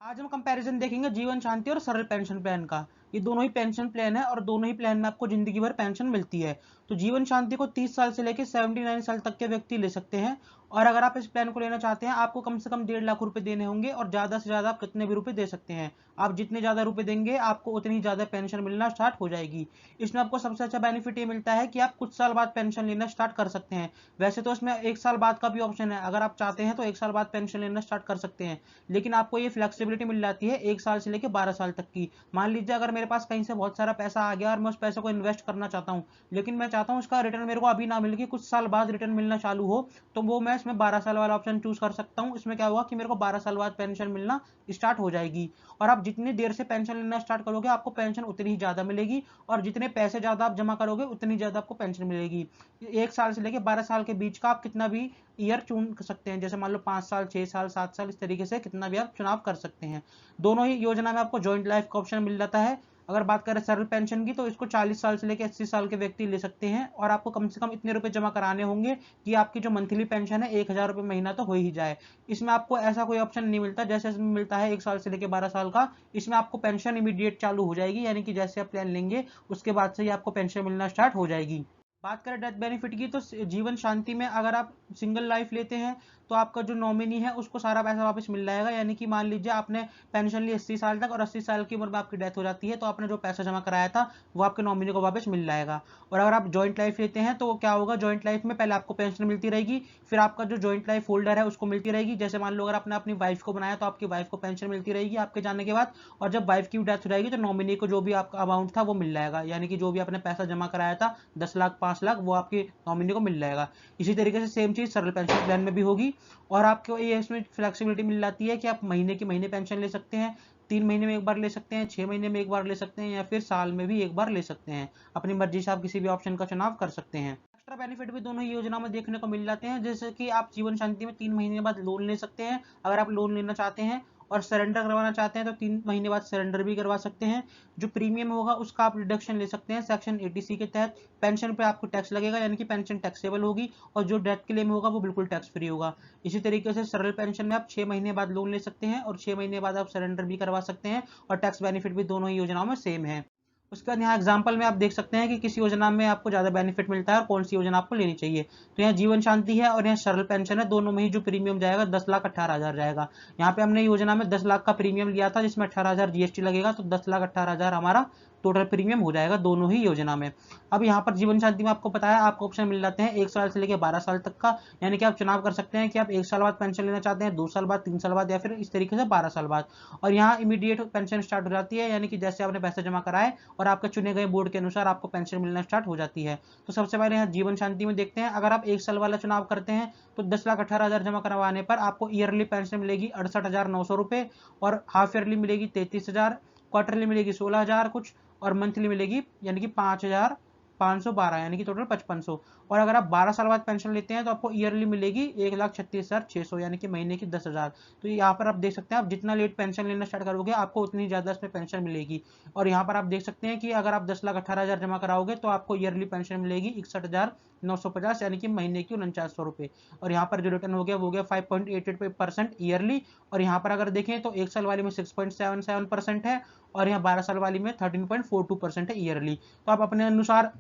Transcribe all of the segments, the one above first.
आज हम कंपैरिजन देखेंगे जीवन शांति और सरल पेंशन प्लान का। ये दोनों ही पेंशन प्लान है और दोनों ही प्लान में आपको जिंदगी भर पेंशन मिलती है। तो जीवन शांति को 30 साल से लेकर 79 साल तक के व्यक्ति ले सकते हैं। और अगर आप इस प्लान को लेना चाहते हैं, आपको कम से कम 1.5 लाख रुपए देने होंगे और ज्यादा से ज्यादा आप कितने भी रुपए दे सकते हैं। आप जितने ज्यादा रुपए देंगे, आपको उतनी ज्यादा पेंशन मिलना स्टार्ट हो जाएगी। इसमें आपको सबसे अच्छा बेनिफिट ये मिलता है कि आप कुछ साल बाद पेंशन लेना स्टार्ट कर सकते हैं। वैसे तो इसमें 1 साल बाद का भी ऑप्शन है, अगर आप चाहते हैं तो 1 साल बाद पेंशन लेना स्टार्ट कर सकते हैं। लेकिन आपको ये फ्लेक्सिबिलिटी मिल जाती है 1 साल से लेकर 12 साल तक की। मान लीजिए अगर मेरे पास कहीं से बहुत सारा पैसा आ गया और मैं उस पैसे को इन्वेस्ट करना चाहता हूँ, लेकिन मैं चाहता हूँ उसका रिटर्न मेरे को अभी ना मिल के कुछ साल बाद रिटर्न मिलना चालू हो, तो वो मैं इसमें 12 साल वाला ऑप्शन चूज कर सकता हूँ। इसमें क्या होगा कि मेरे को 12 साल बाद पेंशन मिलना स्टार्ट हो जाएगी। और आप जितनी देर से पेंशन लेना स्टार्ट करोगे, आपको पेंशन उतनी ही ज्यादा मिलेगी। और जितने पैसे ज्यादा आप जमा करोगे, उतनी ज्यादा आपको पेंशन मिलेगी। 1 साल से लेकर 12 साल के बीच का आप कितना भी ईयर चुन सकते हैं, जैसे मान लो 5 साल, 6 साल, 7 साल, इस तरीके से कितना भी आप चुनाव कर सकते हैं। दोनों ही योजना में आपको ज्वाइंट लाइफ का ऑप्शन मिल जाता है। अगर बात करें सरल पेंशन की, तो इसको 40 साल से लेकर 80 साल के व्यक्ति ले सकते हैं। और आपको कम से कम इतने रुपए जमा कराने होंगे कि आपकी जो मंथली पेंशन है 1,000 रुपए महीना तो हो ही जाए। इसमें आपको ऐसा कोई ऑप्शन नहीं मिलता जैसे इसमें मिलता है 1 साल से लेकर 12 साल का। इसमें आपको पेंशन इमीडिएट चालू हो जाएगी, यानी कि जैसे आप प्लान लेंगे उसके बाद से ही आपको पेंशन मिलना स्टार्ट हो जाएगी। बात करें डेथ बेनिफिट की, तो जीवन शांति में अगर आप सिंगल लाइफ लेते हैं, तो आपका जो नॉमिनी है उसको सारा पैसा वापस मिल जाएगा। यानी कि मान लीजिए आपने पेंशन ली 80 साल तक और 80 साल की उम्र में आपकी डेथ हो जाती है, तो आपने जो पैसा जमा कराया था वो आपके नॉमिनी को वापस मिल जाएगा। और अगर आप जॉइंट लाइफ लेते हैं, तो क्या होगा, जॉइंट लाइफ में पहले आपको पेंशन मिलती रहेगी, फिर आपका जो जॉइंट लाइफ होल्डर है उसको मिलती रहेगी। जैसे मान लो अगर आपने अपनी वाइफ को बनाया, तो आपकी वाइफ को पेंशन मिलती रहेगी आपके जाने के बाद। और जब वाइफ की डेथ हो जाएगी, तो नॉमिनी को जो भी आपका अमाउंट था वो मिल जाएगा। यानी कि जो भी आपने पैसा जमा कराया था 10 लाख, 5 लाख, वो आपकी नॉमिनी को मिल जाएगा। इसी तरीके से सेम चीज सरल पेंशन प्लान में भी होगी। और आपको ये इसमें फ्लेक्सिबिलिटी मिल जाती है कि आप महीने की महीने पेंशन ले सकते हैं, 3 महीने में एक बार ले सकते हैं, 6 महीने में एक बार ले सकते हैं, या फिर साल में भी एक बार ले सकते हैं। अपनी मर्जी से आप किसी भी ऑप्शन का चुनाव कर सकते हैं। एक्स्ट्रा बेनिफिट भी दोनों ही योजना में देखने को मिल जाते हैं, जैसे कि आप जीवन शांति में 3 महीने बाद लोन ले सकते हैं। अगर आप लोन लेना चाहते हैं और सरेंडर करवाना चाहते हैं, तो 3 महीने बाद सरेंडर भी करवा सकते हैं। जो प्रीमियम होगा उसका आप डिडक्शन ले सकते हैं सेक्शन 80C के तहत। पेंशन पे आपको टैक्स लगेगा, यानी कि पेंशन टैक्सेबल होगी। और जो डेथ क्लेम होगा वो बिल्कुल टैक्स फ्री होगा। इसी तरीके से सरल पेंशन में आप 6 महीने बाद लोन ले सकते हैं और 6 महीने बाद आप सरेंडर भी करवा सकते हैं। और टैक्स बेनिफिट भी दोनों ही योजनाओं में सेम है। उसके बाद यहाँ एग्जाम्पल में आप देख सकते हैं कि किस योजना में आपको ज्यादा बेनिफिट मिलता है और कौन सी योजना आपको लेनी चाहिए। तो यहाँ जीवन शांति है और यहाँ सरल पेंशन है, दोनों में ही जो प्रीमियम जाएगा 10,18,000 जाएगा। यहाँ पे हमने योजना में 10 लाख का प्रीमियम लिया था, जिसमें 18,000 जीएसटी लगेगा, तो 10,18,000 हमारा टोटल प्रीमियम हो जाएगा दोनों ही योजना में। अब यहाँ पर जीवन शांति में आपको पता है आपको ऑप्शन मिल जाते हैं 1 साल से लेकर 12 साल तक का। यानी कि आप चुनाव कर सकते हैं कि आप 1 साल बाद पेंशन लेना चाहते हैं, 2 साल बाद, 3 साल बाद, या फिर इस तरीके से 12 साल बाद। और यहाँ इमीडिएट पेंशन स्टार्ट हो जाती है, यानी कि जैसे आपने पैसे जमा कराए और आपके चुने गए बोर्ड के अनुसार आपको पेंशन मिलना स्टार्ट हो जाती है। तो सबसे पहले यहाँ जीवन शांति में देखते हैं, अगर आप 1 साल वाला चुनाव करते हैं, तो 10,18,000 जमा करवाने पर आपको ईयरली पेंशन मिलेगी 68,900 रुपए। और हाफ ईयरली मिलेगी 33,000, क्वार्टरली मिलेगी 16,000 कुछ, और मंथली मिलेगी यानी कि 5,512, यानी कि टोटल 5500। और अगर आप 12 साल बाद पेंशन लेते हैं, तो आपको ईयरली मिलेगी 1,36,600, यानी कि महीने की 10,000। तो यहाँ पर आप देख सकते हैं, आप जितना लेट पेंशन लेना स्टार्ट करोगे, आपको उतनी ज्यादा इसमें पेंशन मिलेगी। और यहाँ पर आप देख सकते हैं कि अगर आप 10,18,000 जमा कराओगे, तो आपको ईयरली पेंशन मिलेगी 61,950, यानी कि महीने की 4900 रुपए। और यहाँ पर जो रिटर्न हो गया वो गया 5.88% ईयरली। और यहाँ पर अगर देखें तो 1 साल वाली में 6.77% है, और यहाँ 12 साल वाली में 13.42% है ईयरली। तो आप अपने अनुसार,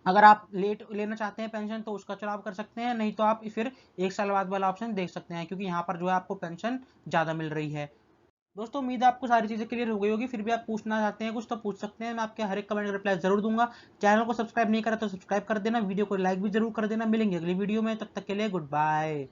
अगर आप लेट लेना चाहते हैं पेंशन, तो उसका चुनाव कर सकते हैं, नहीं तो आप फिर 1 साल बाद वाला ऑप्शन देख सकते हैं, क्योंकि यहाँ पर जो है आपको पेंशन ज्यादा मिल रही है। दोस्तों, उम्मीद है आपको सारी चीजें क्लियर हो गई होगी। फिर भी आप पूछना चाहते हैं कुछ तो पूछ सकते हैं, मैं आपके हर एक कमेंट का रिप्लाई जरूर दूंगा। चैनल को सब्सक्राइब नहीं करा तो सब्सक्राइब कर देना, वीडियो को लाइक भी जरूर कर देना। मिलेंगे अगली वीडियो में, तब तक के लिए गुड बाय।